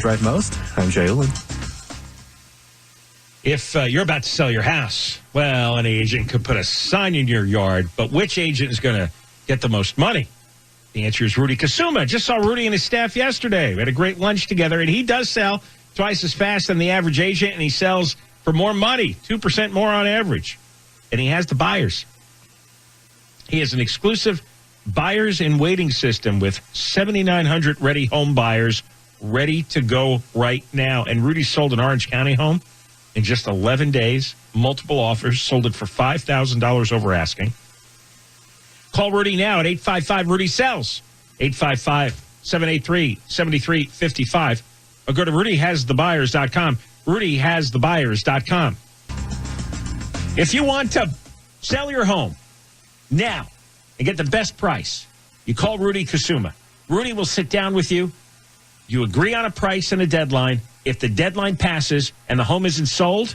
drive most. I'm Jay Ullin. If you're about to sell your house, well, an agent could put a sign in your yard, but which agent is going to get the most money? The answer is Rudy Kusuma. Just saw Rudy and his staff yesterday. We had a great lunch together, and he does sell twice as fast than the average agent, and he sells for more money, 2% more on average. And he has the buyers. He has an exclusive buyers in waiting system with 7,900 ready home buyers ready to go right now. And Rudy sold an Orange County home in just 11 days, multiple offers, sold it for $5,000 over asking. Call Rudy now at 855-RUDY-SELLS, 855-783-7355, or go to RudyHasTheBuyers.com, RudyHasTheBuyers.com. If you want to sell your home now and get the best price, you call Rudy Kusuma. Rudy will sit down with you. You agree on a price and a deadline. If the deadline passes and the home isn't sold,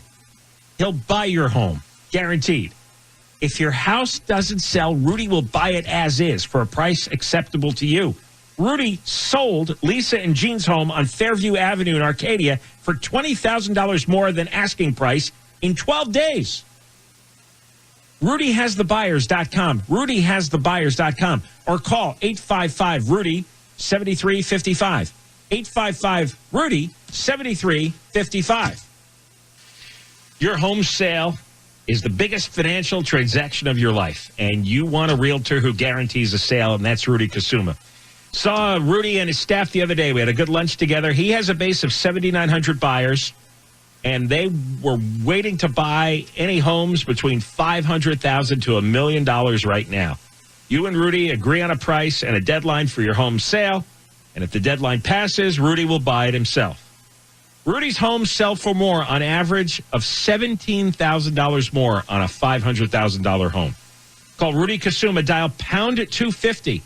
he'll buy your home, guaranteed. If your house doesn't sell, Rudy will buy it as is for a price acceptable to you. Rudy sold Lisa and Jean's home on Fairview Avenue in Arcadia for $20,000 more than asking price in 12 days. RudyHasTheBuyers.com, RudyHasTheBuyers.com, or call 855-RUDY-7355, 855-RUDY-7355. Your home sale is the biggest financial transaction of your life, and you want a realtor who guarantees a sale, and that's Rudy Kusuma. Saw Rudy and his staff the other day. We had a good lunch together. He has a base of 7,900 buyers, and they were waiting to buy any homes between $500,000 to $1 million right now. You and Rudy agree on a price and a deadline for your home sale, and if the deadline passes, Rudy will buy it himself. Rudy's homes sell for more on average of $17,000 more on a $500,000 home. Call Rudy Kusuma. Dial pound 250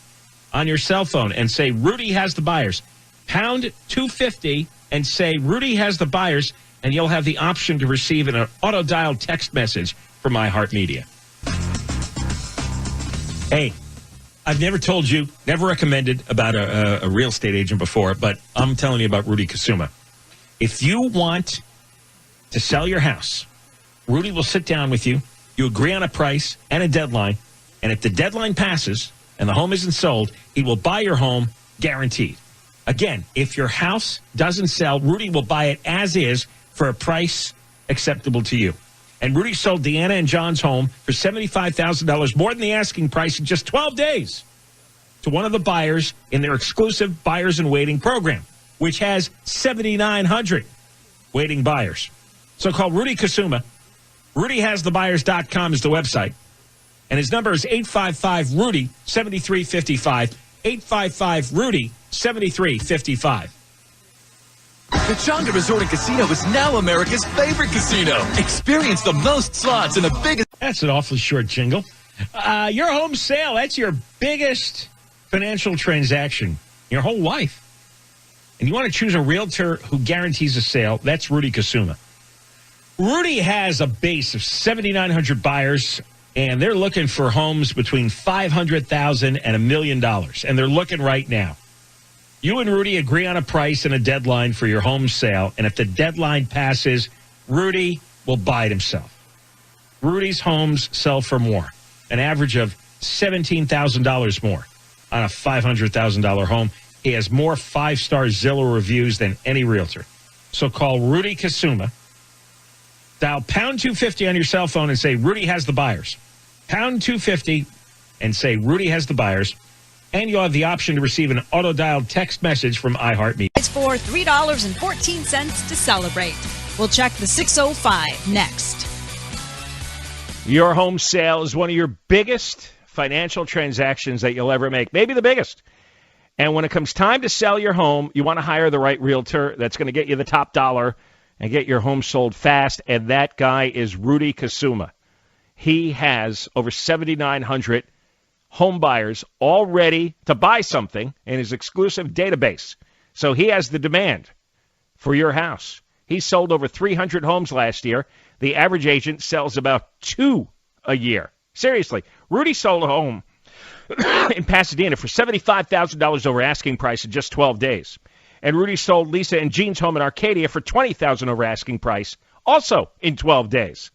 on your cell phone and say Rudy has the buyers. Pound 250 and say Rudy has the buyers, and you'll have the option to receive an auto-dial text message from iHeartMedia. Hey, I've never told you, never recommended about a real estate agent before, but I'm telling you about Rudy Kusuma. If you want to sell your house, Rudy will sit down with you. You agree on a price and a deadline. And if the deadline passes and the home isn't sold, he will buy your home, guaranteed. Again, if your house doesn't sell, Rudy will buy it as is for a price acceptable to you. And Rudy sold Deanna and John's home for $75,000 more than the asking price in just 12 days to one of the buyers in their exclusive Buyers in Waiting program, which has 7,900 waiting buyers. So call Rudy Kusuma. RudyHasTheBuyers.com is the website. And his number is 855-RUDY-7355, 855-RUDY-7355. The Chonga Resort and Casino is now America's favorite casino. Experience the most slots and the biggest... That's an awfully short jingle. Your home sale, that's your biggest financial transaction your whole life. And you want to choose a realtor who guarantees a sale, that's Rudy Kusuma. Rudy has a base of 7,900 buyers, and they're looking for homes between $500,000 and $1 million, and they're looking right now. You and Rudy agree on a price and a deadline for your home sale, and if the deadline passes, Rudy will buy it himself. Rudy's homes sell for more, an average of $17,000 more on a $500,000 home. He has more 5-star Zillow reviews than any realtor. So call Rudy Kusuma. Dial pound 250 on your cell phone and say Rudy has the buyers. Pound 250 and say Rudy has the buyers. And you'll have the option to receive an auto-dialed text message from iHeartMedia. It's for $3.14 to celebrate. We'll check the 605 next. Your home sale is one of your biggest financial transactions that you'll ever make, maybe the biggest. And when it comes time to sell your home, you want to hire the right realtor that's going to get you the top dollar and get your home sold fast, and that guy is Rudy Kusuma. He has over 7,900 home buyers all ready to buy something in his exclusive database. So he has the demand for your house. He sold over 300 homes last year. The average agent sells about 2 a year. Seriously, Rudy sold a home in Pasadena for $75,000 over asking price in just 12 days. And Rudy sold Lisa and Jean's home in Arcadia for $20,000 over asking price, also in 12 days.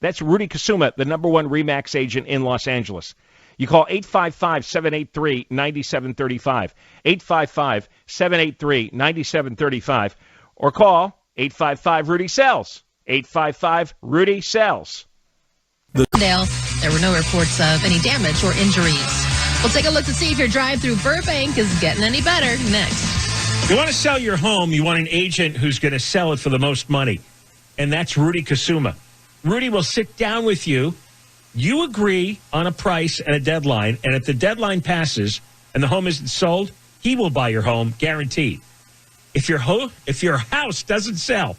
That's Rudy Kusuma, the #1 RE/MAX agent in Los Angeles. You call 855-783-9735, 855-783-9735, or call 855-RUDY-SELLS, 855-RUDY-SELLS. There were no reports of any damage or injuries. We'll take a look to see if your drive through Burbank is getting any better next. You want to sell your home, you want an agent who's going to sell it for the most money, and that's Rudy Kusuma. Rudy will sit down with you. You agree on a price and a deadline, and if the deadline passes and the home isn't sold, he will buy your home, guaranteed. If your house doesn't sell,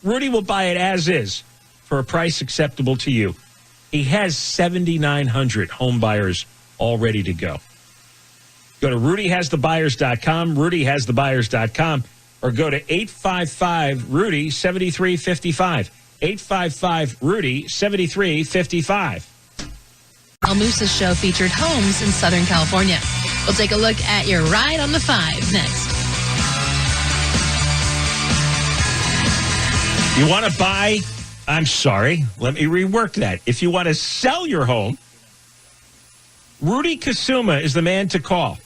Rudy will buy it as is for a price acceptable to you. He has 7,900 home buyers all ready to go. Go to rudyhasthebuyers.com, rudyhasthebuyers.com, or go to 855-RUDY-7355, 855-RUDY-7355. Al Moose's show featured homes in Southern California. We'll take a look at your ride on the 5 next. You want to buy? I'm sorry. Let me rework that. If you want to sell your home, Rudy Kusuma is the man to call.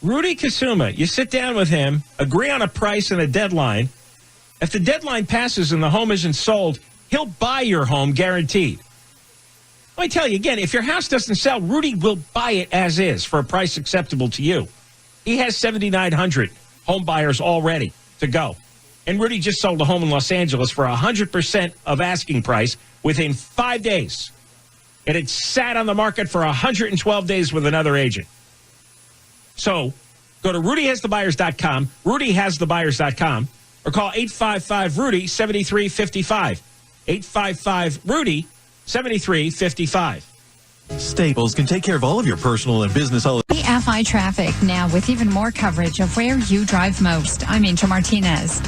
Rudy Kusuma, you sit down with him, agree on a price and a deadline. If the deadline passes and the home isn't sold, he'll buy your home guaranteed. Let me tell you again, if your house doesn't sell, Rudy will buy it as is for a price acceptable to you. He has 7,900 home buyers all ready to go. And Rudy just sold a home in Los Angeles for 100% of asking price within 5 days. And it sat on the market for 112 days with another agent. So go to rudyhasthebuyers.com, rudyhasthebuyers.com, or call 855-RUDY-7355, 855-RUDY-7355. Staples can take care of all of your personal and business FI Traffic now with even more coverage of where you drive most. I'm Angel Martinez.